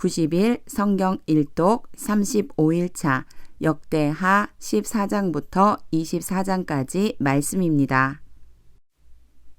90일 성경 일독 35일차 역대하 14장부터 24장까지 말씀입니다.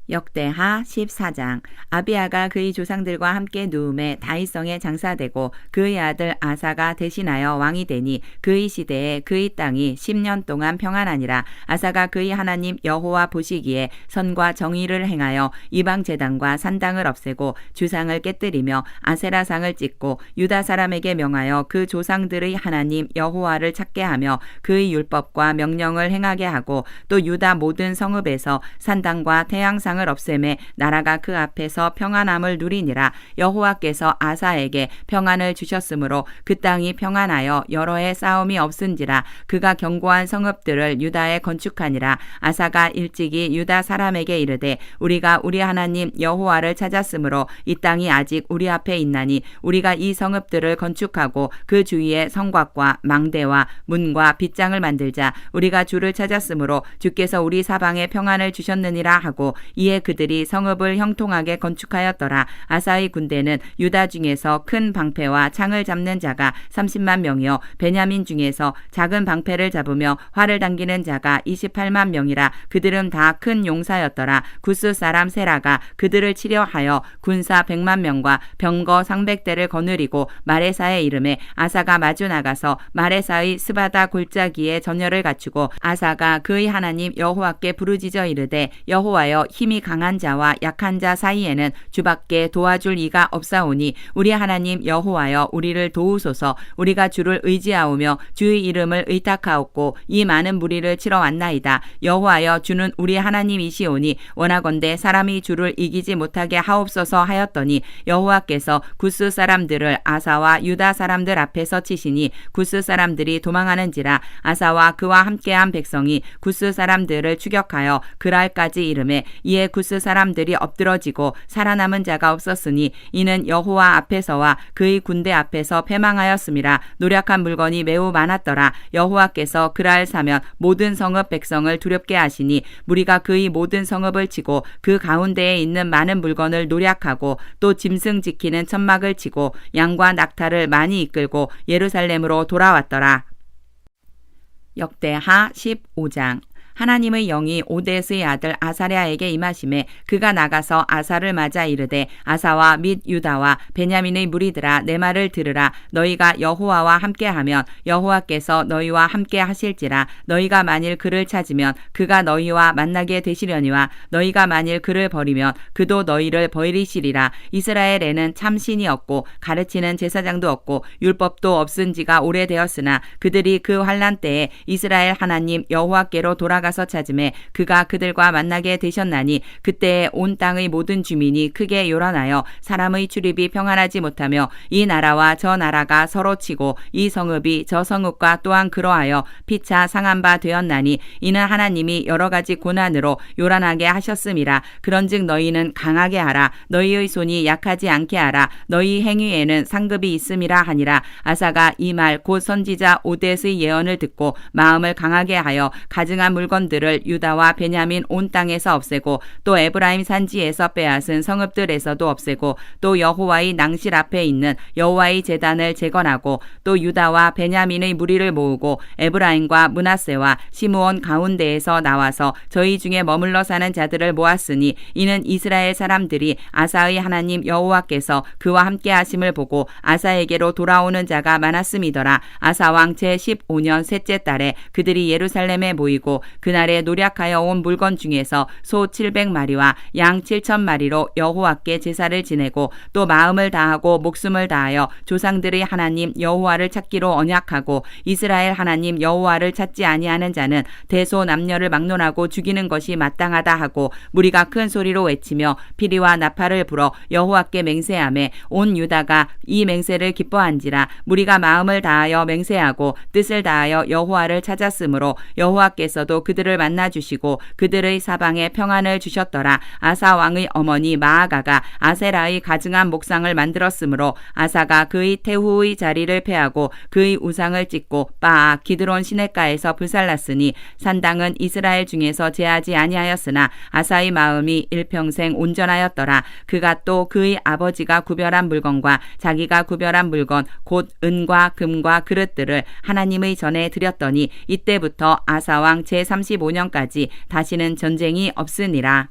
역대하 14장. 아비야가 그의 조상들과 함께 누움에 다윗성에 장사되고 그의 아들 아사가 대신하여 왕이 되니 그의 시대에 그의 땅이 10년 동안 평안하니라. 아사가 그의 하나님 여호와 보시기에 선과 정의를 행하여 이방 제단과 산당을 없애고 주상을 깨뜨리며 아세라상을 찢고 유다 사람에게 명하여 그 조상들의 하나님 여호와를 찾게 하며 그의 율법과 명령을 행하게 하고 또 유다 모든 성읍에서 산당과 태양상 을 없애매 나라가 그 앞에서 평안함을 누리니라. 여호와께서 아사에게 평안을 주셨으므로 그 땅이 평안하여 여러 해 싸움이 없은지라. 그가 견고한 성읍들을 유다에 건축하니라. 아사가 일찍이 유다 사람에게 이르되 우리가 우리 하나님 여호와를 찾았으므로 이 땅이 아직 우리 앞에 있나니 우리가 이 성읍들을 건축하고 그 주위에 성곽과 망대와 문과 빗장을 만들자. 우리가 주를 찾았으므로 주께서 우리 사방에 평안을 주셨느니라 하고 이에 그들이 성읍을 형통하게 건축하였더라. 아사의 군대는 유다 중에서 큰 방패와 창을 잡는 자가 30만 명이요 베냐민 중에서 작은 방패를 잡으며 활을 당기는 자가 28만 명이라. 그들은 다 큰 용사였더라. 구스 사람 세라가 그들을 치려하여 군사 100만 명과 병거 상백대를 거느리고 마레사에 이름에 아사가 마주 나가서 마레사의 스바다 골짜기에 전열을 갖추고 아사가 그의 하나님 여호와께 부르짖어 이르되 여호와여 힘이 강한 자와 약한 자 사이에는 주밖에 도와줄 이가 없사오니 우리 하나님 여호와여 우리를 도우소서. 우리가 주를 의지하오며 주의 이름을 의탁하옵고 이 많은 무리를 치러 왔나이다. 여호와여 주는 우리 하나님이시오니 원하건대 사람이 주를 이기지 못하게 하옵소서 하였더니 여호와께서 구스 사람들을 아사와 유다 사람들 앞에서 치시니 구스 사람들이 도망하는지라. 아사와 그와 함께한 백성이 구스 사람들을 추격하여 그랄까지 이름에 이에 구스 사람들이 엎드러지고 살아남은 자가 없었으니 이는 여호와 앞에서와 그의 군대 앞에서 패망하였음이라. 노력한 물건이 매우 많았더라. 여호와께서 그랄 사면 모든 성읍 백성을 두렵게 하시니 무리가 그의 모든 성읍을 치고 그 가운데에 있는 많은 물건을 노략하고 또 짐승 지키는 천막을 치고 양과 낙타를 많이 이끌고 예루살렘으로 돌아왔더라. 역대하 15장. 하나님의 영이 오뎃의 아들 아사랴에게 임하심에 그가 나가서 아사를 맞아 이르되 아사와 및 유다와 베냐민의 무리들아 내 말을 들으라. 너희가 여호와와 함께하면 여호와께서 너희와 함께 하실지라. 너희가 만일 그를 찾으면 그가 너희와 만나게 되시려니와 너희가 만일 그를 버리면 그도 너희를 버리시리라. 이스라엘에는 참신이 없고 가르치는 제사장도 없고 율법도 없은 지가 오래되었으나 그들이 그 환난 때에 이스라엘 하나님 여호와께로 돌아가서 찾음에 그가 그들과 만나게 되셨나니 그때에 온 땅의 모든 주민이 크게 요란하여 사람의 출입이 평안하지 못하며 이 나라와 저 나라가 서로 치고 이 성읍이 저 성읍과 또한 그러하여 피차 상한 바 되었나니 이는 하나님이 여러 가지 고난으로 요란하게 하셨음이라. 그런즉 너희는 강하게 하라. 너희의 손이 약하지 않게 하라. 너희 행위에는 상급이 있음이라 하니라. 아사가 이 말 곧 선지자 오뎃의 예언을 듣고 마음을 강하게 하여 가증한 물건들을 유다와 베냐민 온 땅에서 없애고 또 에브라임 산지에서 빼앗은 성읍들에서도 없애고 또 여호와의 낭실 앞에 있는 여호와의 제단을 재건하고 또 유다와 베냐민의 무리를 모으고 에브라임과 므낫세와 시므온 가운데에서 나와서 저희 중에 머물러 사는 자들을 모았으니 이는 이스라엘 사람들이 아사의 하나님 여호와께서 그와 함께 하심을 보고 아사에게로 돌아오는 자가 많았음이더라. 아사 왕 제15년 셋째 달에 그들이 예루살렘에 모이고 그날에 노략하여 온 물건 중에서 소 700마리와 양 7,000마리로 여호와께 제사를 지내고 또 마음을 다하고 목숨을 다하여 조상들의 하나님 여호와를 찾기로 언약하고 이스라엘 하나님 여호와를 찾지 아니하는 자는 대소 남녀를 막론하고 죽이는 것이 마땅하다 하고 무리가 큰 소리로 외치며 피리와 나팔을 불어 여호와께 맹세하며 온 유다가 이 맹세를 기뻐한지라. 무리가 마음을 다하여 맹세하고 뜻을 다하여 여호와를 찾았으므로 여호와께서도 그들을 만나 주시고 그들의 사방에 평안을 주셨더라. 아사 왕의 어머니 마아가가 아세라의 가증한 목상을 만들었으므로 아사가 그의 태후의 자리를 폐하고 그의 우상을 찢고 바아 기드론 시냇가에서 불살랐으니 산당은 이스라엘 중에서 제하지 아니하였으나 아사의 마음이 일평생 온전하였더라. 그가 또 그의 아버지가 구별한 물건과 자기가 구별한 물건 곧 은과 금과 그릇들을 하나님의 전에 드렸더니 이때부터 아사왕 제35년까지 다시는 전쟁이 없으니라.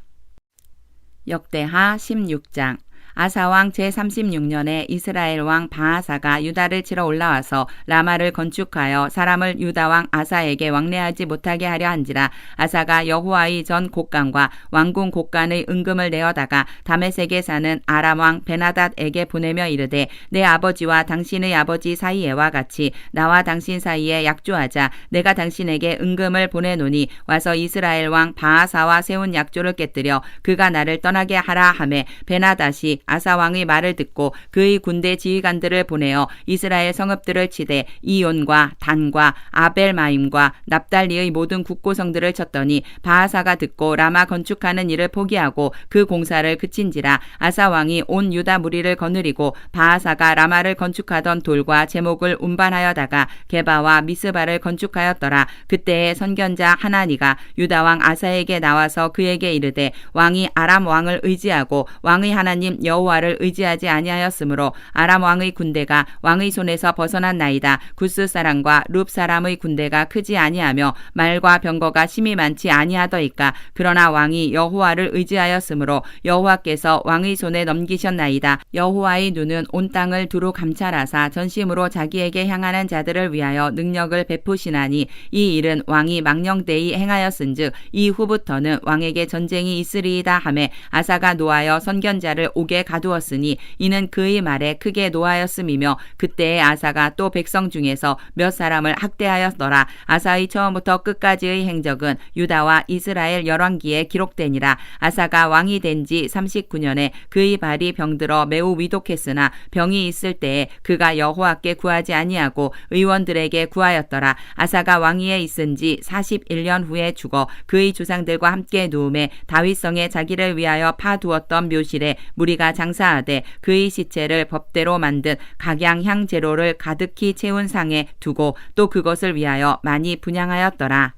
역대하 16장. 아사왕 제36년에 이스라엘 왕 바아사가 유다를 치러 올라와서 라마를 건축하여 사람을 유다왕 아사에게 왕래하지 못하게 하려 한지라. 아사가 여호와의 전 곡간과 왕궁 곡간의 은금을 내어다가 다메섹에 사는 아람왕 베나닷에게 보내며 이르되 내 아버지와 당신의 아버지 사이에와 같이 나와 당신 사이에 약조하자. 내가 당신에게 은금을 보내노니 와서 이스라엘 왕 바아사와 세운 약조를 깨뜨려 그가 나를 떠나게 하라 하매 베나닷이 아사왕의 말을 듣고 그의 군대 지휘관들을 보내어 이스라엘 성읍들을 치되 이온과 단과 아벨마임과 납달리의 모든 국고성들을 쳤더니 바아사가 듣고 라마 건축하는 일을 포기하고 그 공사를 그친지라. 아사왕이 온 유다 무리를 거느리고 바아사가 라마를 건축하던 돌과 제목을 운반하여다가 게바와 미스바를 건축하였더라. 그때에 선견자 하나니가 유다왕 아사에게 나와서 그에게 이르되 왕이 아람 왕을 의지하고 왕의 하나님 여호와를 의지하지 아니하였으므로 아람 왕의 군대가 왕의 손에서 벗어났나이다. 구스 사람과 룹 사람의 군대가 크지 아니하며 말과 병거가 심히 많지 아니하더이까. 그러나 왕이 여호와를 의지하였으므로 여호와께서 왕의 손에 넘기셨나이다. 여호와의 눈은 온 땅을 두루 감찰하사 전심으로 자기에게 향하는 자들을 위하여 능력을 베푸시나니 이 일은 왕이 망령되이 행하였은즉 이후부터는 왕에게 전쟁이 있으리이다 하매 아사가 노하여 선견자를 옥에 가두었으니 이는 그의 말에 크게 노하였음이며 그때에 아사가 또 백성 중에서 몇 사람을 학대하였더라. 아사의 처음부터 끝까지의 행적은 유다와 이스라엘 열왕기에 기록되니라. 아사가 왕이 된 지 39년에 그의 발이 병들어 매우 위독했으나 병이 있을 때에 그가 여호와께 구하지 아니하고 의원들에게 구하였더라. 아사가 왕위에 있은 지 41년 후에 죽어 그의 주상들과 함께 누움에 다윗성에 자기를 위하여 파두었던 묘실에 무리가 장사하되 그의 시체를 법대로 만든 각양향 제로를 가득히 채운 상에 두고 또 그것을 위하여 많이 분향하였더라.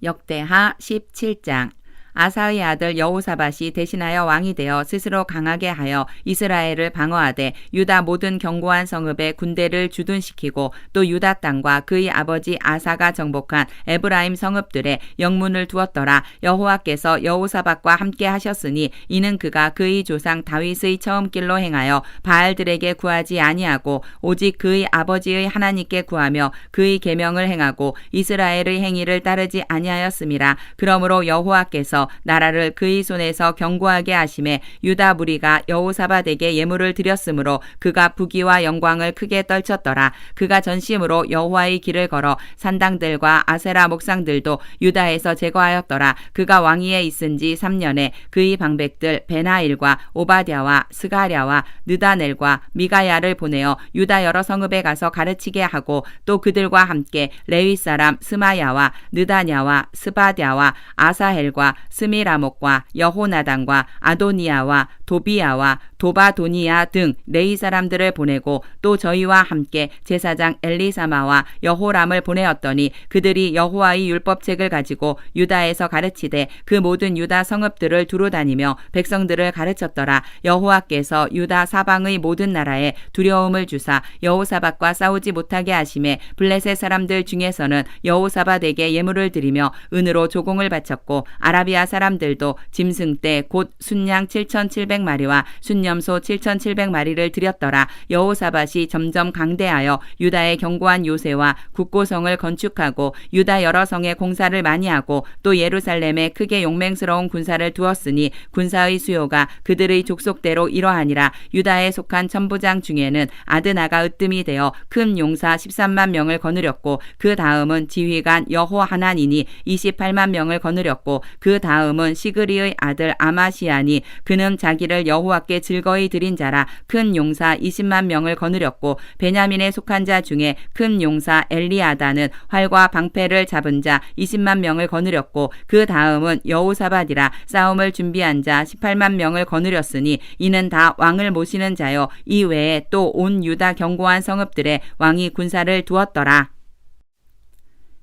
역대하 17장. 아사의 아들 여호사밧이 대신하여 왕이 되어 스스로 강하게 하여 이스라엘을 방어하되 유다 모든 견고한 성읍에 군대를 주둔시키고 또 유다 땅과 그의 아버지 아사가 정복한 에브라임 성읍들에 영문을 두었더라. 여호와께서 여호사밧과 함께 하셨으니 이는 그가 그의 조상 다윗의 처음 길로 행하여 바알들에게 구하지 아니하고 오직 그의 아버지의 하나님께 구하며 그의 계명을 행하고 이스라엘의 행위를 따르지 아니하였음이라. 그러므로 여호와께서 나라를 그의 손에서 견고하게 하심에 유다 무리가 여호사밧에게 예물을 드렸으므로 그가 부귀와 영광을 크게 떨쳤더라. 그가 전심으로 여호와의 길을 걸어 산당들과 아세라 목상들도 유다에서 제거하였더라. 그가 왕위에 있은 지 3년에 그의 방백들 베나일과 오바댜와 스가랴와 느다넬과 미가야를 보내어 유다 여러 성읍에 가서 가르치게 하고 또 그들과 함께 레위 사람 스마야와 느다냐와 스바댜와 아사헬과 스미라목과 여호나단과 아도니아와 도비야와 도바도니아 등 레위 사람들을 보내고 또 저희와 함께 제사장 엘리사마와 여호람을 보내었더니 그들이 여호와의 율법책을 가지고 유다에서 가르치되 그 모든 유다 성읍들을 두루다니며 백성들을 가르쳤더라. 여호와께서 유다 사방의 모든 나라에 두려움을 주사 여호사밧과 싸우지 못하게 하심에 블레셋 사람들 중에서는 여호사밧에게 예물을 드리며 은으로 조공을 바쳤고 아라비아 사람들도 짐승떼 곧 순양 7,700마리와 순염소 7,700마리를 드렸더라. 여호사밧이 점점 강대하여 유다의 견고한 요새와 국고성을 건축하고 유다 여러 성에 공사를 많이 하고 또 예루살렘에 크게 용맹스러운 군사를 두었으니 군사의 수요가 그들의 족속대로 이러하니라. 유다에 속한 천부장 중에는 아드나가 으뜸이 되어 큰 용사 13만 명을 거느렸고 그 다음은 지휘관 여호하나니니 28만 명을 거느렸고 그 다음 다음은 시그리의 아들 아마시아니 그는 자기를 여호와께 즐거이 드린 자라 큰 용사 20만 명을 거느렸고 베냐민에 속한 자 중에 큰 용사 엘리아다는 활과 방패를 잡은 자 20만 명을 거느렸고 그 다음은 여호사밧이라 싸움을 준비한 자 18만 명을 거느렸으니 이는 다 왕을 모시는 자요 이 외에 또 온 유다 견고한 성읍들에 왕이 군사를 두었더라.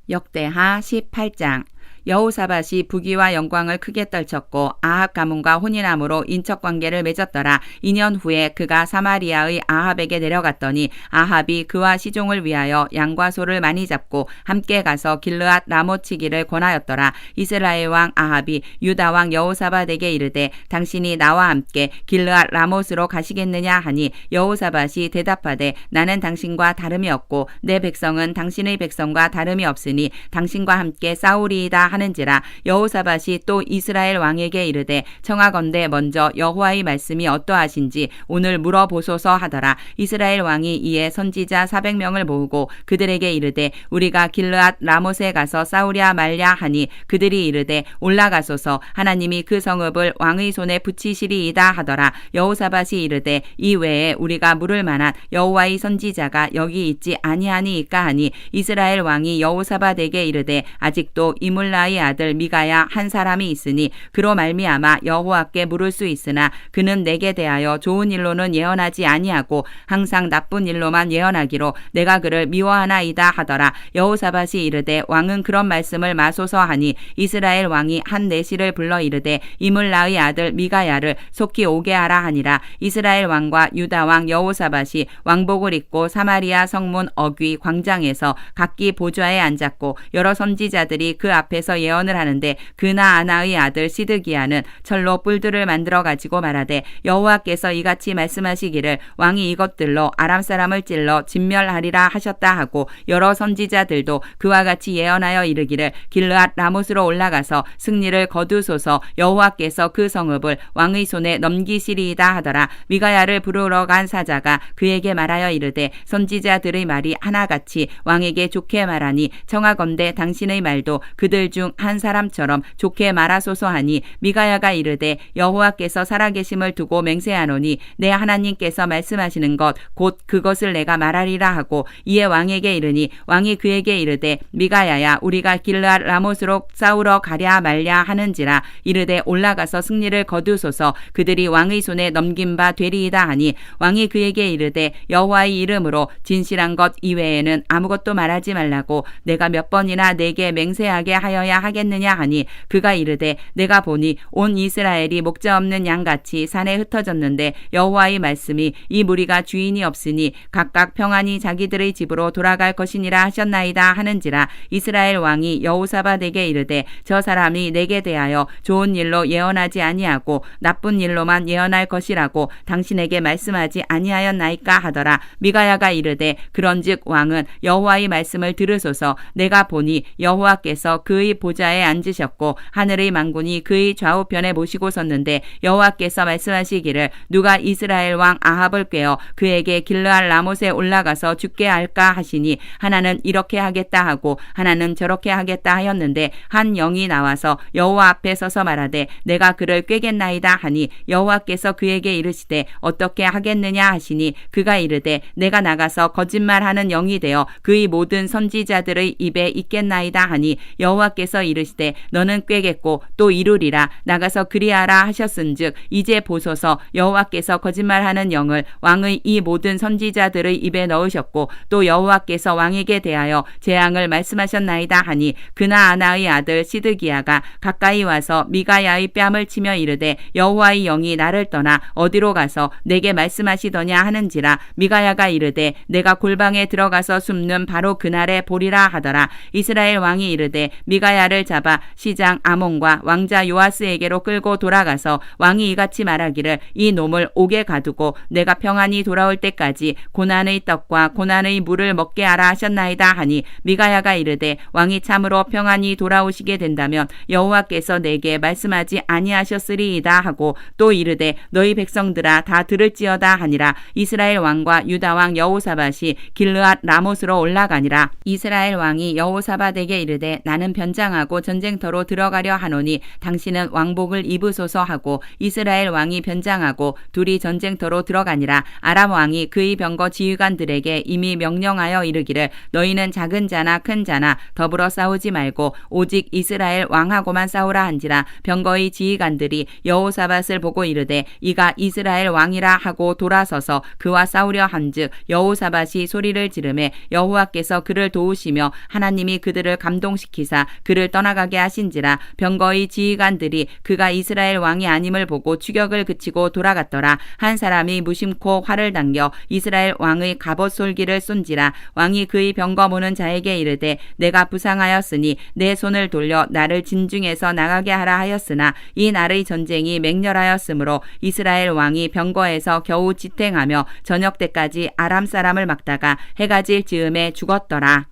역대하 18장. 여호사밧이 부귀와 영광을 크게 떨쳤고 아합 가문과 혼인함으로 인척관계를 맺었더라. 2년 후에 그가 사마리아의 아합에게 내려갔더니 아합이 그와 시종을 위하여 양과 소를 많이 잡고 함께 가서 길르앗 라못 치기를 권하였더라. 이스라엘 왕 아합이 유다 왕 여호사밧에게 이르되 당신이 나와 함께 길르앗 라못으로 가시겠느냐 하니 여호사밧이 대답하되 나는 당신과 다름이 없고 내 백성은 당신의 백성과 다름이 없으니 당신과 함께 싸우리이다 하는지라. 여호사밧이 또 이스라엘 왕에게 이르되 청하건대 먼저 여호와의 말씀이 어떠하신지 오늘 물어보소서 하더라. 이스라엘 왕이 이에 선지자 400명을 모으고 그들에게 이르되 우리가 길르앗 라못에 가서 싸우랴 말랴 하니 그들이 이르되 올라가소서 하나님이 그 성읍을 왕의 손에 붙이시리이다 하더라. 여호사밧이 이르되 이 외에 우리가 물을 만한 여호와의 선지자가 여기 있지 아니하니이까 하니 이스라엘 왕이 여호사밧에게 이르되 아직도 이물라의 아들 미가야 한 사람이 있으니 그로 말미암아 여호와께 물을 수 있으나 그는 내게 대하여 좋은 일로는 예언하지 아니하고 항상 나쁜 일로만 예언하기로 내가 그를 미워하나이다 하더라. 여호사밧이 이르되 왕은 그런 말씀을 마소서 하니 이스라엘 왕이 한 내시를 불러 이르되 이물라의 아들 미가야를 속히 오게 하라 하니라. 이스라엘 왕과 유다 왕 여호사밧이 왕복을 입고 사마리아 성문 어귀 광장에서 각기 보좌에 앉았고 여러 선지자들이 그 앞에서 예언을 하는데 그나아나의 아들 시드기야는 철로 뿔들을 만들어 가지고 말하되 여호와께서 이같이 말씀하시기를 왕이 이것들로 아람 사람을 찔러 진멸하리라 하셨다 하고 여러 선지자들도 그와 같이 예언하여 이르기를 길르앗 라못으로 올라가서 승리를 거두소서 여호와께서 그 성읍을 왕의 손에 넘기시리이다 하더라. 미가야를 부르러 간 사자가 그에게 말하여 이르되 선지자들의 말이 하나같이 왕에게 좋게 말하니 청하건대 당신의 말도 그들 중 한 사람처럼 좋게 말하소서 하니 미가야가 이르되 여호와께서 살아계심을 두고 맹세하노니 내 하나님께서 말씀하시는 것 곧 그것을 내가 말하리라 하고 이에 왕에게 이르니 왕이 그에게 이르되 미가야야 우리가 길르앗 라못으로 싸우러 가랴 말랴 하는지라. 이르되 올라가서 승리를 거두소서 그들이 왕의 손에 넘긴 바 되리이다 하니 왕이 그에게 이르되 여호와의 이름으로 진실한 것 이외에는 아무것도 말하지 말라고 내가 몇 번이나 내게 맹세하게 하여야 하겠느냐 하니 그가 이르되 내가 보니 온 이스라엘이 목자 없는 양같이 산에 흩어졌는데 여호와의 말씀이 이 무리가 주인이 없으니 각각 평안히 자기들의 집으로 돌아갈 것이니라 하셨나이다 하는지라. 이스라엘 왕이 여호사밧에게 이르되 저 사람이 내게 대하여 좋은 일로 예언하지 아니하고 나쁜 일로만 예언할 것이라고 당신에게 말씀하지 아니하였나이까 하더라. 미가야가 이르되 그런즉 왕은 여호와의 말씀을 들으소서 내가 보니 여호와께서 그의 보좌에 앉으셨고 하늘의 만군이 그의 좌우편에 모시고 섰는데 여호와께서 말씀하시기를 누가 이스라엘 왕 아합을 꾀어 그에게 길르앗 라못에 올라가서 죽게 할까 하시니 하나는 이렇게 하겠다 하고 하나는 저렇게 하겠다 하였는데 한 영이 나와서 여호와 앞에 서서 말하되 내가 그를 꾀겠나이다 하니 여호와께서 그에게 이르시되 어떻게 하겠느냐 하시니 그가 이르되 내가 나가서 거짓말하는 영이 되어 그의 모든 선지자들의 입에 있겠나이다 하니 여호와께서 이르시되 너는 꾀겠고 또 이루리라. 나가서 그리하라 하셨은즉 이제 보소서 여호와께서 거짓말하는 영을 왕의 이 모든 선지자들의 입에 넣으셨고 또 여호와께서 왕에게 대하여 재앙을 말씀하셨나이다 하니 그나아나의 아들 시드기야가 가까이 와서 미가야의 뺨을 치며 이르되 여호와의 영이 나를 떠나 어디로 가서 내게 말씀하시더냐 하는지라. 미가야가 이르되 내가 골방에 들어가서 숨는 바로 그날에 보리라 하더라. 이스라엘 왕이 이르되 미가야를 잡아 시장 아몬과 왕자 요아스에게로 끌고 돌아가서 왕이 이같이 말하기를 이 놈을 옥에 가두고 내가 평안히 돌아올 때까지 고난의 떡과 고난의 물을 먹게 하라 하셨나이다 하니 미가야가 이르되 왕이 참으로 평안히 돌아오시게 된다면 여호와께서 내게 말씀하지 아니하셨으리이다 하고 또 이르되 너희 백성들아 다 들을지어다 하니라. 이스라엘 왕과 유다 왕 여호사밧이 길르앗 라못으로 올라가니라. 이스라엘 왕이 여호사밧에게 이르되 나는 변장 변장하고 전쟁터로 들어가려 하노니 당신은 왕복을 입으소서 하고 이스라엘 왕이 변장하고 둘이 전쟁터로 들어가니라. 아람 왕이 그의 병거 지휘관들에게 이미 명령하여 이르기를 너희는 작은 자나 큰 자나 더불어 싸우지 말고 오직 이스라엘 왕하고만 싸우라 한지라. 병거의 지휘관들이 여호사밧을 보고 이르되 이가 이스라엘 왕이라 하고 돌아서서 그와 싸우려 한즉 여호사밧이 소리를 지르매 여호와께서 그를 도우시며 하나님이 그들을 감동시키사 그를 떠나가게 하신지라. 병거의 지휘관들이 그가 이스라엘 왕이 아님을 보고 추격을 그치고 돌아갔더라. 한 사람이 무심코 활을 당겨 이스라엘 왕의 갑옷 솔기를 쏜지라. 왕이 그의 병거 모는 자에게 이르되 내가 부상하였으니 내 손을 돌려 나를 진중에서 나가게 하라 하였으나 이 날의 전쟁이 맹렬하였으므로 이스라엘 왕이 병거에서 겨우 지탱하며 저녁 때까지 아람 사람을 막다가 해가 질 즈음에 죽었더라.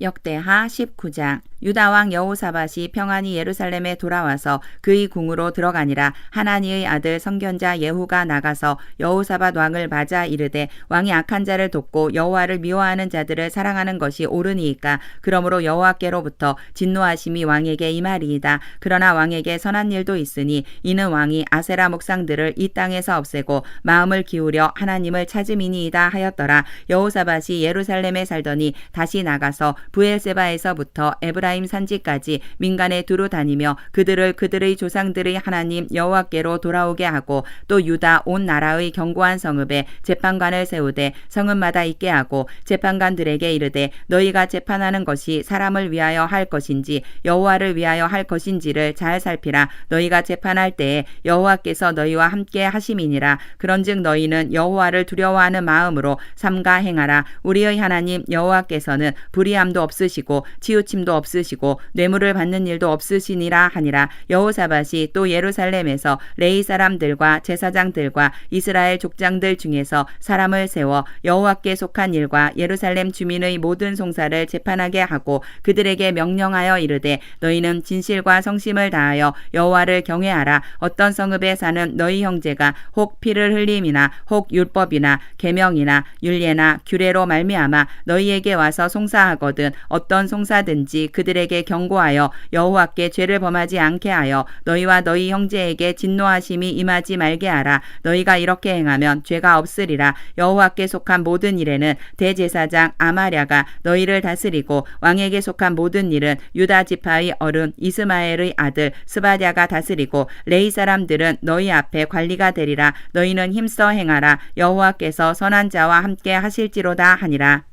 역대하 19장. 유다 왕 여호사밧이 평안히 예루살렘에 돌아와서 그의 궁으로 들어가니라. 하나니의 아들 선견자 예후가 나가서 여호사밧 왕을 맞아 이르되 왕이 악한 자를 돕고 여호와를 미워하는 자들을 사랑하는 것이 옳으니이까. 그러므로 여호와께로부터 진노하심이 왕에게 임하리이다. 그러나 왕에게 선한 일도 있으니 이는 왕이 아세라 목상들을 이 땅에서 없애고 마음을 기울여 하나님을 찾음이니이다 하였더라. 여호사밧이 예루살렘에 살더니 다시 나가서 브엘세바에서부터 에브라임 산지까지 민간에 두루 다니며 그들을 그들의 조상들의 하나님 여호와께로 돌아오게 하고 또 유다 온 나라의 견고한 성읍에 재판관을 세우되 성읍마다 있게 하고 재판관들에게 이르되 너희가 재판하는 것이 사람을 위하여 할 것인지 여호와를 위하여 할 것인지를 잘 살피라. 너희가 재판할 때에 여호와께서 너희와 함께 하심이니라. 그런즉 너희는 여호와를 두려워하는 마음으로 삼가 행하라. 우리의 하나님 여호와께서는 불의함도 없으시고 치우침도 없으시고 뇌물을 받는 일도 없으시니라 하니라. 여호사밧이 또 예루살렘에서 레위 사람들과 제사장들과 이스라엘 족장들 중에서 사람을 세워 여호와께 속한 일과 예루살렘 주민의 모든 송사를 재판하게 하고 그들에게 명령하여 이르되 너희는 진실과 성심을 다하여 여호와를 경외하라. 어떤 성읍에 사는 너희 형제가 혹 피를 흘림이나 혹 율법이나 계명이나 율례나 규례로 말미암아 너희에게 와서 송사하거든 어떤 송사든지 그들에게 경고하여 여호와께 죄를 범하지 않게 하여 너희와 너희 형제에게 진노하심이 임하지 말게 하라. 너희가 이렇게 행하면 죄가 없으리라. 여호와께 속한 모든 일에는 대제사장 아마랴가 너희를 다스리고 왕에게 속한 모든 일은 유다 지파의 어른 이스마엘의 아들 스바랴가 다스리고 레위 사람들은 너희 앞에 관리가 되리라. 너희는 힘써 행하라. 여호와께서 선한 자와 함께 하실지로다 하니라.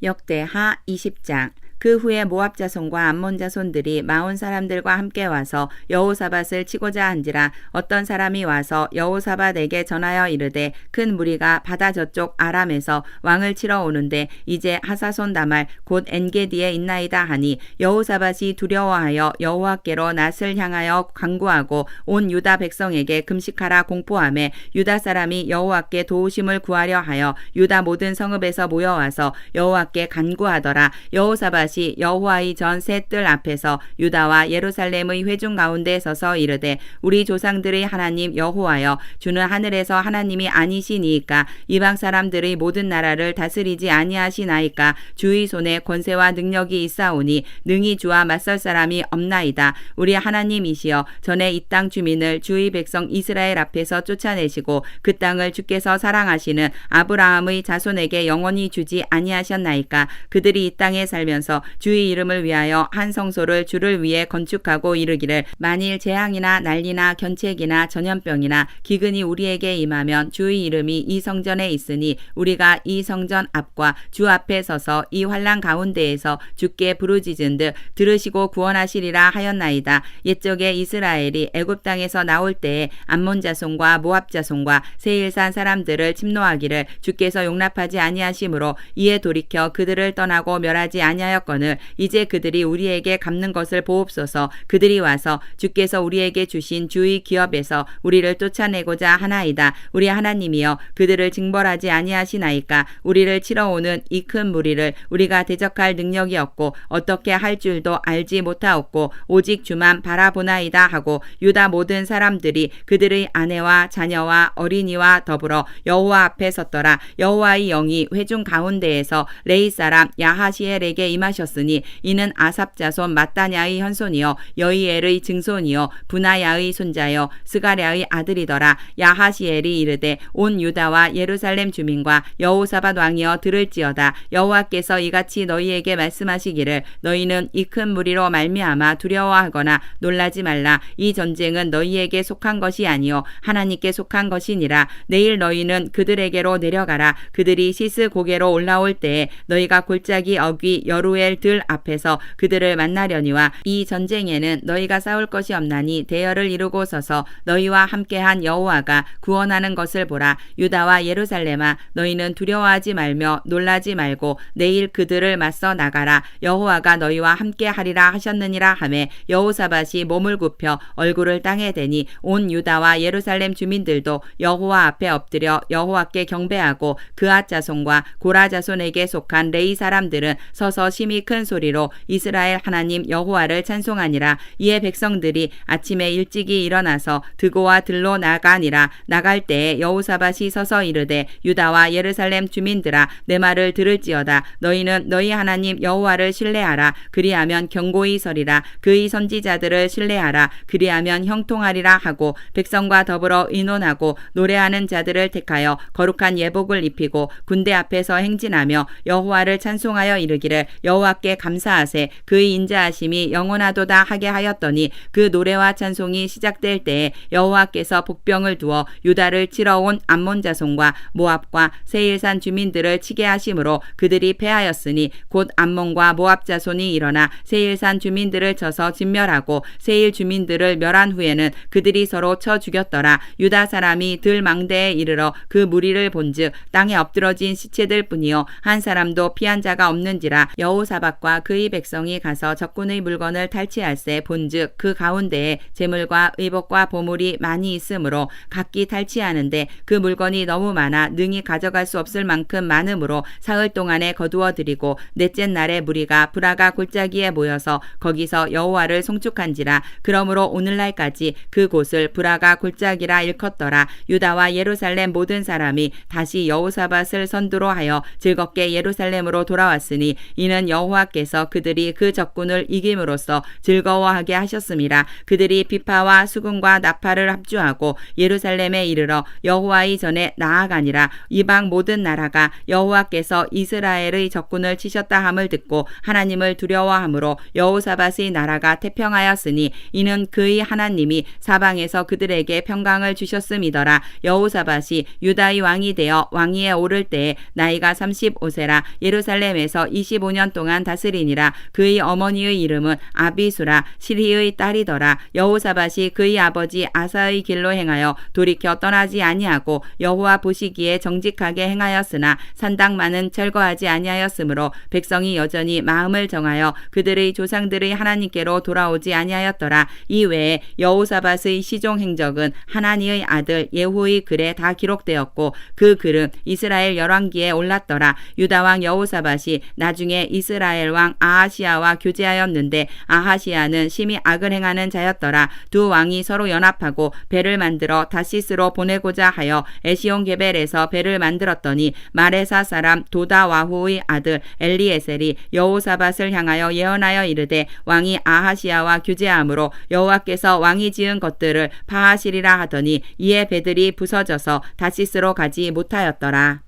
역대하 20장. 그 후에 모압 자손과 암몬 자손들이 마온 사람들과 함께 와서 여호사밧을 치고자 한지라. 어떤 사람이 와서 여호사밧에게 전하여 이르되 큰 무리가 바다 저쪽 아람에서 왕을 치러 오는데 이제 하사손 다말 곧 엔게디에 있나이다 하니 여호사밧이 두려워하여 여호와께로 낯을 향하여 간구하고 온 유다 백성에게 금식하라 공포하매 유다 사람이 여호와께 도우심을 구하려 하여 유다 모든 성읍에서 모여와서 여호와께 간구하더라. 여호사밧 여호와의 전 새 뜰 앞에서 유다와 예루살렘의 회중 가운데 서서 이르되 우리 조상들의 하나님 여호와여 주는 하늘에서 하나님이 아니시니이까 이방 사람들의 모든 나라를 다스리지 아니하시나이까. 주의 손에 권세와 능력이 있사오니 능히 주와 맞설 사람이 없나이다. 우리 하나님이시여 전에 이 땅 주민을 주의 백성 이스라엘 앞에서 쫓아내시고 그 땅을 주께서 사랑하시는 아브라함의 자손에게 영원히 주지 아니하셨나이까. 그들이 이 땅에 살면서 주의 이름을 위하여 한 성소를 주를 위해 건축하고 이르기를 만일 재앙이나 난리나 견책이나 전염병이나 기근이 우리에게 임하면 주의 이름이 이 성전에 있으니 우리가 이 성전 앞과 주 앞에 서서 이 환난 가운데에서 주께 부르짖은 듯 들으시고 구원하시리라 하였나이다. 옛적에 이스라엘이 애굽 땅에서 나올 때에 암몬 자손과 모압 자손과 세일산 사람들을 침노하기를 주께서 용납하지 아니하심으로 이에 돌이켜 그들을 떠나고 멸하지 아니하였거늘 이제 그들이 우리에게 갚는 것을 보옵소서. 그들이 와서 주께서 우리에게 주신 주의 기업에서 우리를 쫓아내고자 하나이다. 우리 하나님이여 그들을 징벌하지 아니하시나이까. 우리를 치러 오는 이 큰 무리를 우리가 대적할 능력이 없고 어떻게 할 줄도 알지 못하옵고 오직 주만 바라보나이다 하고 유다 모든 사람들이 그들의 아내와 자녀와 어린이와 더불어 여호와 앞에 섰더라. 여호와의 영이 회중 가운데에서 레위 사람 야하시엘에게 임하셨 하셨으니 이는 아삽 자손 마따냐의 현손이요 여이엘의 증손이요 분하야의 손자요 스가랴의 아들이더라. 야하시엘이 이르되 온 유다와 예루살렘 주민과 여호사밧 왕이여 들을지어다. 여호와께서 이같이 너희에게 말씀하시기를 너희는 이 큰 무리로 말미암아 두려워하거나 놀라지 말라. 이 전쟁은 너희에게 속한 것이 아니요 하나님께 속한 것이니라. 내일 너희는 그들에게로 내려가라. 그들이 시스 고개로 올라올 때에 너희가 골짜기 어귀 여루엘 들 앞에서 그들을 만나려니와 이 전쟁에는 너희가 싸울 것이 없나니 대열을 이루고 서서 너희와 함께한 여호와가 구원하는 것을 보라. 유다와 예루살렘아 너희는 두려워하지 말며 놀라지 말고 내일 그들을 맞서 나가라. 여호와가 너희와 함께하리라 하셨느니라 하매 여호사밧이 몸을 굽혀 얼굴을 땅에 대니 온 유다와 예루살렘 주민들도 여호와 앞에 엎드려 여호와께 경배하고 그앗 자손과 고라 자손에게 속한 레이 사람들은 서서 심히 큰 소리로 이스라엘 하나님 여호와를 찬송하니라. 이에 백성들이 아침에 일찍이 일어나서 드고와 들로 나가니라. 나갈 때에 여호사밧이 서서 이르되 유다와 예루살렘 주민들아 내 말을 들을지어다. 너희는 너희 하나님 여호와를 신뢰하라. 그리하면 경고히 서리라. 그의 선지자들을 신뢰하라. 그리하면 형통하리라 하고 백성과 더불어 의논하고 노래하는 자들을 택하여 거룩한 예복을 입히고 군대 앞에서 행진하며 여호와를 찬송하여 이르기를 여호와께 감사하세 그의 인자하심이 영원하도다 하게 하였더니 그 노래와 찬송이 시작될 때에 여호와께서 복병을 두어 유다를 치러 온 암몬 자손과 모압과 세일산 주민들을 치게 하심으로 그들이 패하였으니 곧 암몬과 모압 자손이 일어나 세일산 주민들을 쳐서 진멸하고 세일 주민들을 멸한 후에는 그들이 서로 쳐 죽였더라. 유다 사람이 들 망대에 이르러 그 무리를 본즉 땅에 엎드러진 시체들 뿐이요 한 사람도 피한 자가 없는지라. 여호사밧과 그의 백성이 가서 적군의 물건을 탈취할세 본즉 그 가운데에 재물과 의복과 보물이 많이 있으므로 각기 탈취하는데 그 물건이 너무 많아 능히 가져갈 수 없을 만큼 많으므로 사흘 동안에 거두어 드리고 넷째 날에 무리가 브라가 골짜기에 모여서 거기서 여호와를 송축한지라. 그러므로 오늘날까지 그 곳을 브라가 골짜기라 일컫더라. 유다와 예루살렘 모든 사람이 다시 여호사밧을 선두로 하여 즐겁게 예루살렘으로 돌아왔으니 이는 여호와께서 그들이 그 적군을 이김으로써 즐거워하게 하셨음이라. 그들이 비파와 수금과 나팔을 합주하고 예루살렘에 이르러 여호와의 전에 나아가니라. 이방 모든 나라가 여호와께서 이스라엘의 적군을 치셨다 함을 듣고 하나님을 두려워하므로 여호사밧의 나라가 태평하였으니 이는 그의 하나님이 사방에서 그들에게 평강을 주셨음이더라. 여호사밧이 유다의 왕이 되어 왕위에 오를 때에 나이가 35세라. 예루살렘에서 25년 동안 다스리니라. 그의 어머니의 이름은 아비수라. 시리의 딸이더라. 여호사밧이 그의 아버지 아사의 길로 행하여 돌이켜 떠나지 아니하고 여호와 보시기에 정직하게 행하였으나 산당만은 철거하지 아니하였으므로 백성이 여전히 마음을 정하여 그들의 조상들의 하나님께로 돌아오지 아니하였더라. 이외에 여호사밧의 시종 행적은 하나니의 아들 예후의 글에 다 기록되었고 그 글은 이스라엘 열왕기에 올랐더라. 유다 왕 여호사밧이 나중에 이스라엘 왕 아하시아와 교제하였는데 아하시아는 심히 악을 행하는 자였더라. 두 왕이 서로 연합하고 배를 만들어 다시스로 보내고자 하여 에시온 게벨에서 배를 만들었더니 마레사 사람 도다와후의 아들 엘리에셀이 여호사밧을 향하여 예언하여 이르되 왕이 아하시아와 교제하므로 여호와께서 왕이 지은 것들을 파하시리라 하더니 이에 배들이 부서져서 다시스로 가지 못하였더라.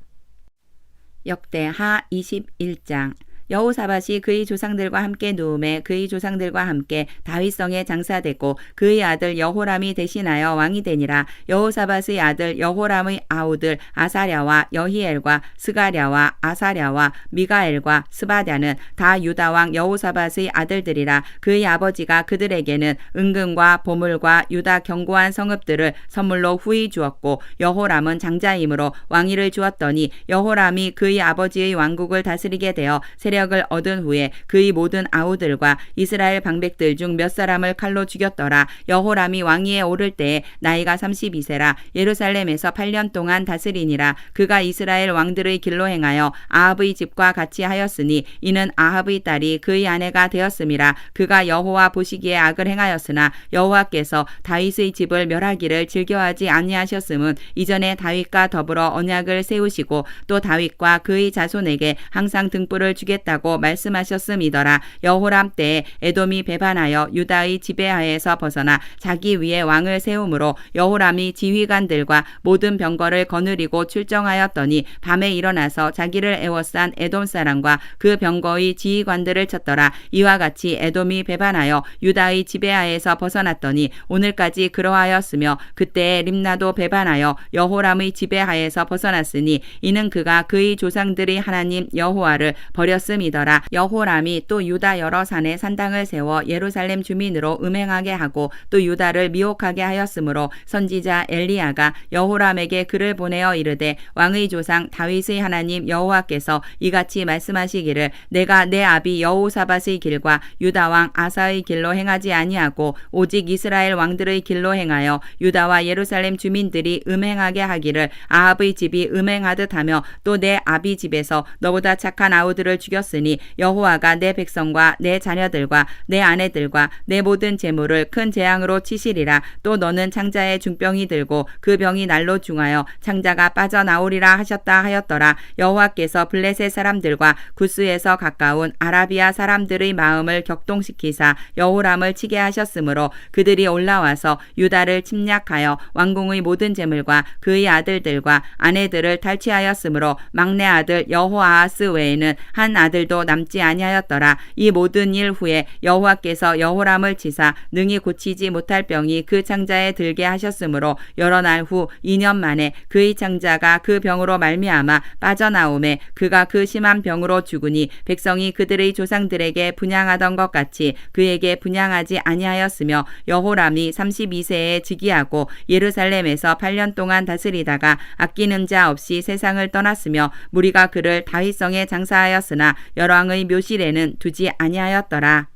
역대하 21장. 여호사밧이 그의 조상들과 함께 누움에 그의 조상들과 함께 다윗성에 장사되고 그의 아들 여호람이 대신하여 왕이 되니라. 여호사밧의 아들 여호람의 아우들 아사랴와 여히엘과 스가랴와 아사랴와 미가엘과 스바랴는 다 유다 왕 여호사밧의 아들들이라. 그의 아버지가 그들에게는 은금과 보물과 유다 견고한 성읍들을 선물로 후히 주었고 여호람은 장자이므로 왕위를 주었더니 여호람이 그의 아버지의 왕국을 다스리게 되어 세력을 얻은 후에 그의 모든 아우들과 이스라엘 방백들 중 몇 사람을 칼로 죽였더라. 여호람이 왕위에 오를 때에 나이가 32세라. 예루살렘에서 8년 동안 다스리니라. 그가 이스라엘 왕들의 길로 행하여 아합의 집과 같이 하였으니 이는 아합의 딸이 그의 아내가 되었음이라. 그가 여호와 보시기에 악을 행하였으나 여호와께서 다윗의 집을 멸하기를 즐겨하지 아니하셨음은 이전에 다윗과 더불어 언약을 세우시고 또 다윗과 그의 자손에게 항상 등불을 주겠다 하겠다고 말씀하셨음이더라. 여호람 때에 에돔이 배반하여 유다의 지배하에서 벗어나 자기 위에 왕을 세움으로 여호람이 지휘관들과 모든 병거를 거느리고 출정하였더니 밤에 일어나서 자기를 애워싼 에돔 사람과 그 병거의 지휘관들을 쳤더라. 이와 같이 에돔이 배반하여 유다의 지배하에서 벗어났더니 오늘까지 그러하였으며 그때에 림나도 배반하여 여호람의 지배하에서 벗어났으니 이는 그가 그의 조상들의 하나님 여호와를 버렸음이더라. 여호람이 또 유다 여러 산에 산당을 세워 예루살렘 주민으로 음행하게 하고 또 유다를 미혹하게 하였으므로 선지자 엘리야가 여호람에게 글을 보내어 이르되 왕의 조상 다윗의 하나님 여호와께서 이같이 말씀하시기를 내가 내 아비 여호사밧의 길과 유다 왕 아사의 길로 행하지 아니하고 오직 이스라엘 왕들의 길로 행하여 유다와 예루살렘 주민들이 음행하게 하기를 아합의 집이 음행하듯 하며 또 내 아비 집에서 너보다 착한 아우들을 죽였으니 여호와가 내 백성과 내 자녀들과 내 아내들과 내 모든 재물을 큰 재앙으로 치시리라. 또 너는 창자에 중병이 들고 그 병이 날로 중하여 창자가 빠져나오리라 하셨다 하였더라. 여호와께서 블레셋 사람들과 구스에서 가까운 아라비아 사람들의 마음을 격동시키사 여호람을 치게 하셨으므로 그들이 올라와서 유다를 침략하여 왕궁의 모든 재물과 그의 아들들과 아내들을 탈취하였으므로 막내 아들 여호아하스 외에는 한 아들도 남지 아니하였더라. 이 모든 일 후에 여호와께서 여호람을 치사 능히 고치지 못할 병이 그 창자에 들게 하셨으므로 여러 날 후 2년 만에 그의 창자가 그 병으로 말미암아 빠져나오매 그가 그 심한 병으로 죽으니 백성이 그들의 조상들에게 분향하던 것 같이 그에게 분향하지 아니하였으며 여호람이 32세에 즉위하고 예루살렘에서 8년 동안 다스리다가 아끼는 자 없이 세상을 떠났으며 무리가 그를 다윗성에 장사하였으나 열왕의 묘실에는 두지 아니하였더라.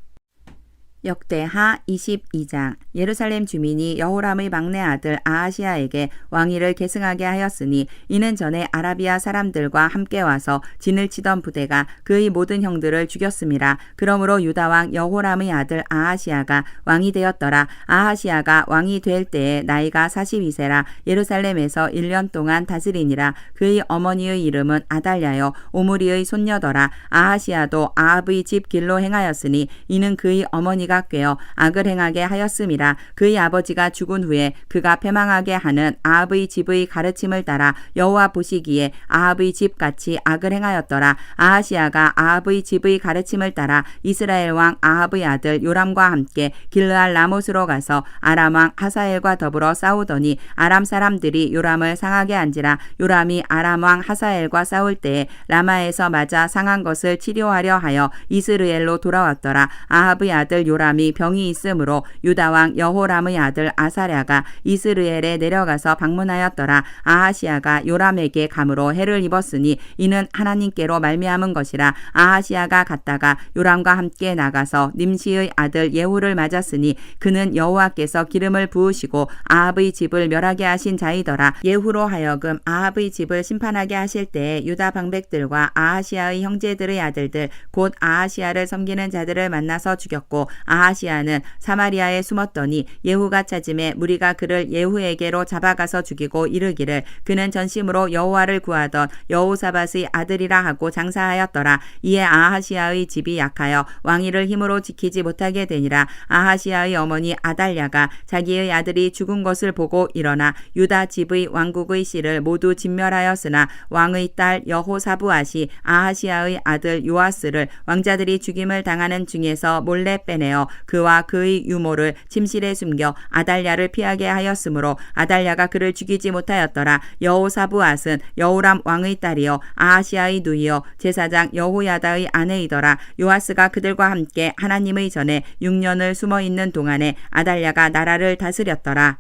역대하 22장. 예루살렘 주민이 여호람의 막내 아들 아하시야에게 왕위를 계승하게 하였으니 이는 전에 아라비아 사람들과 함께 와서 진을 치던 부대가 그의 모든 형들을 죽였음이라. 그러므로 유다 왕 여호람의 아들 아하시야가 왕이 되었더라. 아하시야가 왕이 될 때에 나이가 42세라 예루살렘에서 1년 동안 다스리니라. 그의 어머니의 이름은 아달랴요 오므리의 손녀더라. 아하시야도 아합의 집 길로 행하였으니 이는 그의 어머니가 꾀어 악을 행하게 하였음이라. 그의 아버지가 죽은 후에 그가 패망하게 하는 아합의 집의 가르침을 따라 여호와 보시기에 아합의 집같이 악을 행하였더라. 아하시야가 아합의 집의 가르침을 따라 이스라엘 왕 아합의 아들 요람과 함께 길르알 라못으로 가서 아람 왕 하사엘과 더불어 싸우더니 아람 사람들이 요람을 상하게 한지라. 요람이 아람 왕 하사엘과 싸울 때에 라마에서 맞아 상한 것을 치료하려 하여 이스르엘로 돌아왔더라. 아합의 아들 요람이 병이 있으므로 유다 왕 여호람의 아들 아사랴가 이스르엘에 내려가서 방문하였더라. 아하시야가 요람에게 감으로 해를 입었으니 이는 하나님께로 말미암은 것이라. 아하시야가 갔다가 요람과 함께 나가서 nim시의 아들 예후를 맞았으니 그는 여호와께서 기름을 부으시고 아합의 집을 멸하게 하신 자이더라. 예후로 하여금 아합의 집을 심판하게 하실 때에 유다 방백들과 아하시야의 형제들의 아들들 곧 아하시야를 섬기는 자들을 만나서 죽였고 아하시야는 사마리아에 숨었더니 예후가 찾음에 무리가 그를 예후에게로 잡아가서 죽이고 이르기를 그는 전심으로 여호와를 구하던 여호사밧의 아들이라 하고 장사하였더라. 이에 아하시야의 집이 약하여 왕위를 힘으로 지키지 못하게 되니라. 아하시야의 어머니 아달랴가 자기의 아들이 죽은 것을 보고 일어나 유다 집의 왕국의 씨를 모두 진멸하였으나 왕의 딸 여호사부앗이 아하시야의 아들 요아스를 왕자들이 죽임을 당하는 중에서 몰래 빼내어 그와 그의 유모를 침실에 숨겨 아달랴를 피하게 하였으므로 아달랴가 그를 죽이지 못하였더라. 여호사부앗은 여호람 왕의 딸이요 아하시야의 누이요 제사장 여호야다의 아내이더라. 요아스가 그들과 함께 하나님의 전에 6년을 숨어있는 동안에 아달랴가 나라를 다스렸더라.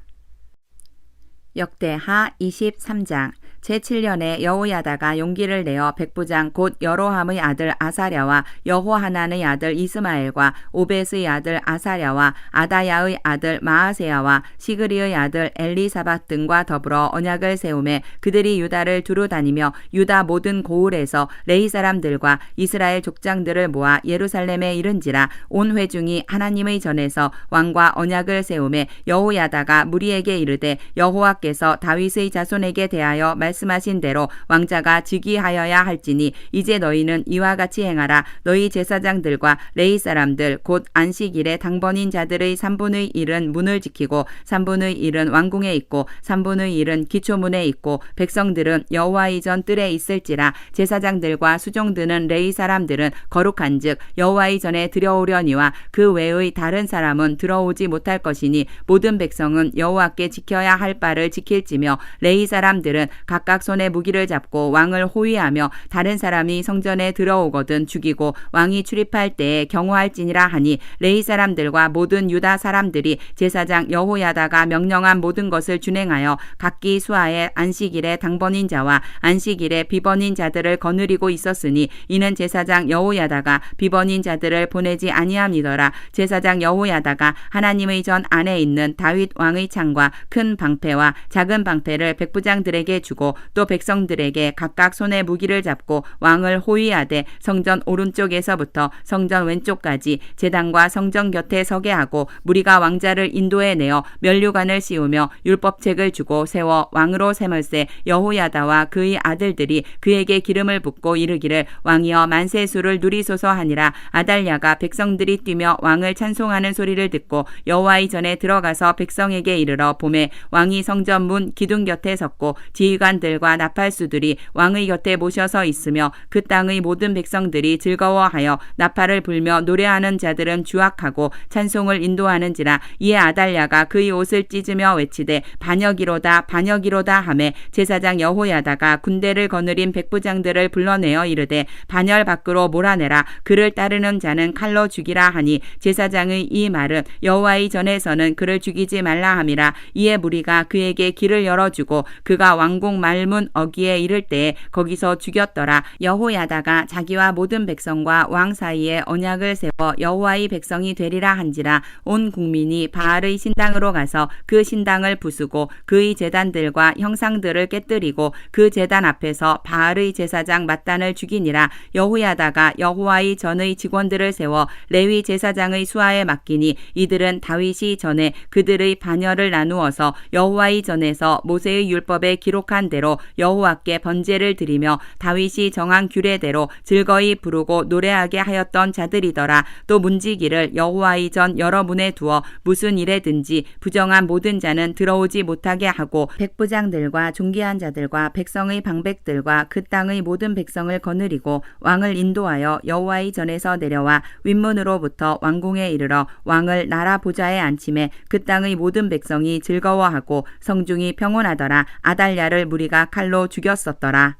역대하 23장. 제7년에 여호야다가 용기를 내어 백부장 곧 여로함의 아들 아사랴와 여호하난의 아들 이스마엘과 오벳의 아들 아사랴와 아다야의 아들 마아세야와 시그리의 아들 엘리사밧 등과 더불어 언약을 세우매 그들이 유다를 두루 다니며 유다 모든 고을에서 레위 사람들과 이스라엘 족장들을 모아 예루살렘에 이른지라. 온 회중이 하나님의 전에서 왕과 언약을 세우매 여호야다가 무리에게 이르되 여호와께서 다윗의 자손에게 대하여 말씀하신 대로 왕자가 즉위하여야 할지니 이제 너희는 이와 같이 행하라. 너희 제사장들과 레위 사람들 곧 안식일에 당번인 자들의 3분의 1은 문을 지키고 3분의 1은 왕궁에 있고 3분의 1은 기초문에 있고 백성들은 여호와의 전 뜰에 있을지라. 제사장들과 수종드는 레위 사람들은 거룩한즉 여호와의 전에 들어오려니와 그 외의 다른 사람은 들어오지 못할 것이니 모든 백성은 여호와께 지켜야 할 바를 지킬지며 레위 사람들은 각각 손에 무기를 잡고 왕을 호위하며 다른 사람이 성전에 들어오거든 죽이고 왕이 출입할 때에 경호할지니라 하니 레위 사람들과 모든 유다 사람들이 제사장 여호야다가 명령한 모든 것을 준행하여 각기 수하에 안식일에 당번인 자와 안식일에 비번인 자들을 거느리고 있었으니 이는 제사장 여호야다가 비번인 자들을 보내지 아니함이더라. 제사장 여호야다가 하나님의 전 안에 있는 다윗 왕의 창과 큰 방패와 작은 방패를 백부장들에게 주고 또 백성들에게 각각 손에 무기를 잡고 왕을 호위하되 성전 오른쪽에서부터 성전 왼쪽까지 제단과 성전 곁에 서게 하고 무리가 왕자를 인도해 내어 면류관을 씌우며 율법책을 주고 세워 왕으로 세멀세 여호야다와 그의 아들들이 그에게 기름을 붓고 이르기를 왕이여 만세수를 누리소서 하니라. 아달랴가 백성들이 뛰며 왕을 찬송하는 소리를 듣고 여호와의 전에 들어가서 백성에게 이르러 보매 왕이 성전 문 기둥 곁에 섰고 지휘관들과 나팔수들이 왕의 곁에 모셔서 있으며 그 땅의 모든 백성들이 즐거워하여 나팔을 불며 노래하는 자들은 주악하고 찬송을 인도하는지라. 이에 아달랴가 그의 옷을 찢으며 외치되 반역이로다 반역이로다 하매 제사장 여호야다가 군대를 거느린 백부장들을 불러내어 이르되 반열 밖으로 몰아내라. 그를 따르는 자는 칼로 죽이라 하니 제사장의 이 말은 여호와의 전에서는 그를 죽이지 말라 함이라. 이에 무리가 그에게 길을 열어주고 그가 왕궁 말문 어귀에 이를 때에 거기서 죽였더라. 여호야다가 자기와 모든 백성과 왕 사이에 언약을 세워 여호와의 백성이 되리라 한지라. 온 국민이 바알의 신당으로 가서 그 신당을 부수고 그의 제단들과 형상들을 깨뜨리고 그 제단 앞에서 바알의 제사장 맏단을 죽이니라. 여호야다가 여호와의 전의 직원들을 세워 레위 제사장의 수하에 맡기니 이들은 다윗이 전에 그들의 반열을 나누어서 여호와의 전에서 모세의 율법에 기록한 대로 여호와께 번제를 드리며 다윗이 정한 규례대로 즐거이 부르고 노래하게 하였던 자들이더라. 또 문지기를 여호와의 전 여러 문에 두어 무슨 일에든지 부정한 모든 자는 들어오지 못하게 하고 백부장들과 존귀한 자들과 백성의 방백들과 그 땅의 모든 백성을 거느리고 왕을 인도하여 여호와의 전에서 내려와 윗문으로부터 왕궁에 이르러 왕을 나라 보좌에 앉히매 그 땅의 모든 백성이 즐거워하고 성중이 평온하더라. 아달랴를 무리가 칼로 죽였었더라.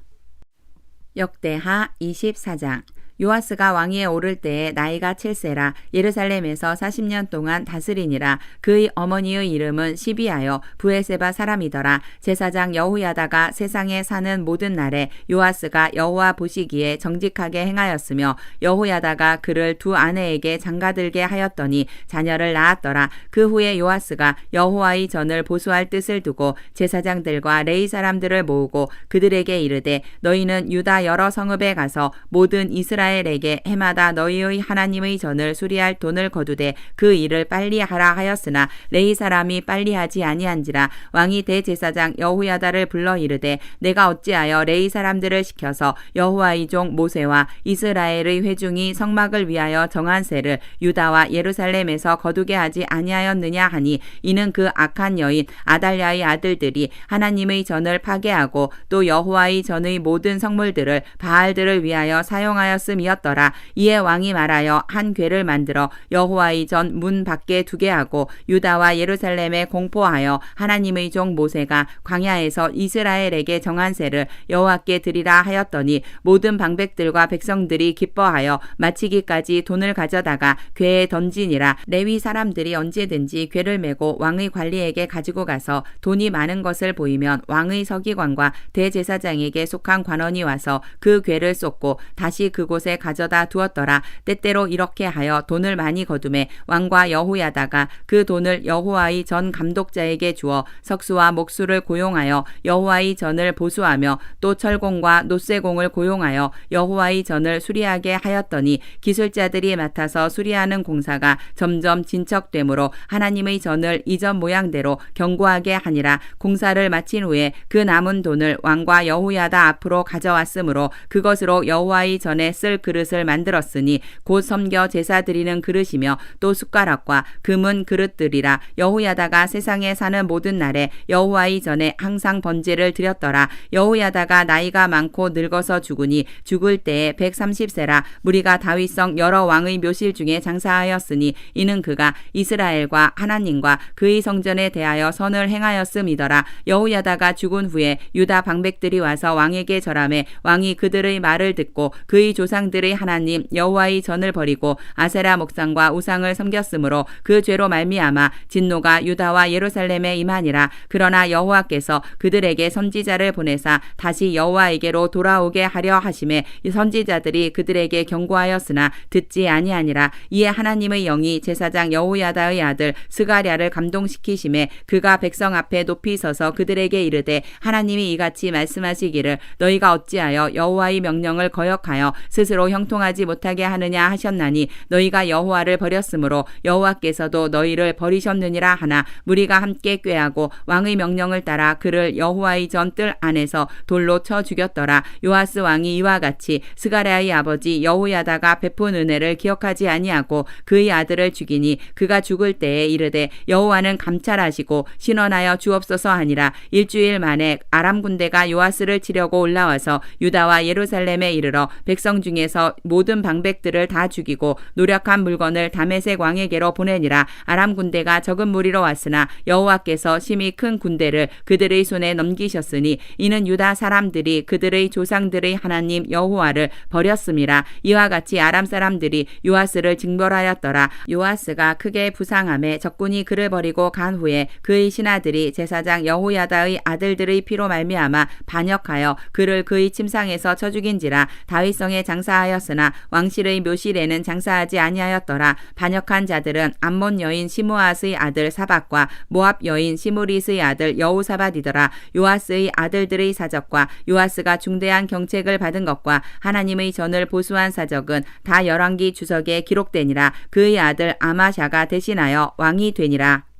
역대하 24장. 요아스가 왕위에 오를 때에 나이가 7세라. 예루살렘에서 40년 동안 다스리니라. 그의 어머니의 이름은 시비하여 브에세바 사람이더라. 제사장 여호야다가 세상에 사는 모든 날에 요아스가 여호와 보시기에 정직하게 행하였으며 여호야다가 그를 두 아내에게 장가들게 하였더니 자녀를 낳았더라. 그 후에 요아스가 여호와의 전을 보수할 뜻을 두고 제사장들과 레위 사람들을 모으고 그들에게 이르되 너희는 유다 여러 성읍에 가서 모든 이스라엘에게 해마다 너희의 하나님의 전을 수리할 돈을 거두되 그 일을 빨리 하라 하였으나 레위 사람이 빨리 하지 아니한지라. 왕이 대제사장 여호야다를 불러 이르되 내가 어찌하여 레위 사람들을 시켜서 여호와의 종 모세와 이스라엘의 회중이 성막을 위하여 정한 세를 유다와 예루살렘에서 거두게 하지 아니하였느냐 하니 이는 그 악한 여인 아달랴의 아들들이 하나님의 전을 파괴하고 또 여호와의 전의 모든 성물들을 바알들을 위하여 사용하였음이었더라. 이에 왕이 말하여 한 궤를 만들어 여호와의 전 문 밖에 두게 하고 유다와 예루살렘에 공포하여 하나님의 종 모세가 광야에서 이스라엘에게 정한 세를 여호와께 드리라 하였더니 모든 방백들과 백성들이 기뻐하여 마치기까지 돈을 가져다가 궤에 던지니라. 레위 사람들이 언제든지 궤를 메고 왕의 관리에게 가지고 가서 돈이 많은 것을 보이면 왕의 서기관과 대제사장에게 속한 관원이 와서 그 궤를 쏟고 다시 그곳에 곳에 가져다 두었더라. 때때로 이렇게 하여 돈을 많이 거두매 왕과 여호야다가 그 돈을 여호와의 전 감독자에게 주어 석수와 목수를 고용하여 여호와의 전을 보수하며 또 철공과 노쇠공을 고용하여 여호와의 전을 수리하게 하였더니 기술자들이 맡아서 수리하는 공사가 점점 진척되므로 하나님의 전을 이전 모양대로 견고하게 하니라. 공사를 마친 후에 그 남은 돈을 왕과 여호야다 앞으로 가져왔으므로 그것으로 여호와의 전에 쓸 그릇을 만들었으니 곧 섬겨 제사 드리는 그릇이며 또 숟가락과 금은 그릇들이라. 여호야다가 세상에 사는 모든 날에 여호와의 전에 항상 번제를 드렸더라. 여호야다가 나이가 많고 늙어서 죽으니 죽을 때에 130세라. 무리가 다윗성 여러 왕의 묘실 중에 장사하였으니 이는 그가 이스라엘과 하나님과 그의 성전에 대하여 선을 행하였음이더라. 여호야다가 죽은 후에 유다 방백들이 와서 왕에게 절하매 왕이 그들의 말을 듣고 그의 조상들의 하나님 여호와의 전을 버리고 아세라 목상과 우상을 섬겼으므로 그 죄로 말미암아 진노가 유다와 예루살렘에 임하니라. 그러나 여호와께서 그들에게 선지자를 보내사 다시 여호와에게로 돌아오게 하려 하심에 선지자들이 그들에게 경고하였으나 듣지 아니하니라. 이에 하나님의 영이 제사장 여호야다의 아들 스가랴를 감동시키심에 그가 백성 앞에 높이 서서 그들에게 이르되 하나님이 이같이 말씀하시기를 너희가 어찌하여 여호와의 명령을 거역하여 스스로 형통하지 못하게 하느냐 하셨나니 너희가 여호와를 버렸으므로 여호와께서도 너희를 버리셨느니라 하나 무리가 함께 꾀하고 왕의 명령을 따라 그를 여호와의 전 뜰 안에서 돌로 쳐 죽였더라. 요아스 왕이 이와 같이 스가랴의 아버지 여호야다가 베푼 은혜를 기억하지 아니하고 그의 아들을 죽이니 그가 죽을 때에 이르되 여호와는 감찰하시고 신원하여 주옵소서 하니라. 일주일 만에 아람 군대가 요아스를 치려고 올라와서 유다와 예루살렘에 이르러 백성 중에서 모든 방백들을 다 죽이고 노력한 물건을 다메섹 왕에게로 보내니라. 아람 군대가 적은 무리로 왔으나 여호와께서 심히 큰 군대를 그들의 손에 넘기셨으니 이는 유다 사람들이 그들의 조상들의 하나님 여호와를 버렸음이라. 이와 같이 아람 사람들이 요아스를 징벌하였더라. 요아스가 크게 부상함에 적군이 그를 버리고 간 후에 그의 신하들이 제사장 여호야다의 아들들의 피로 말미암아 반역하여 그를 그의 침상에서 쳐 죽인지라. 다윗성에 장사하였으나 왕실의 묘실에는 장사하지 아니하였더라. 반역한 자들은 암몬 여인 시므앗의 아들 사박과 모압 여인 시므릿의 아들 여호사밧이더라. 요아스의 아들들의 사적과 요아스가 중대한 경책을 받은 것과 하나님의 전을 보수한 사적은 다 열왕기 주석에 기록되니라. 그의 아들 아마샤가 대신하여 왕이 되니라.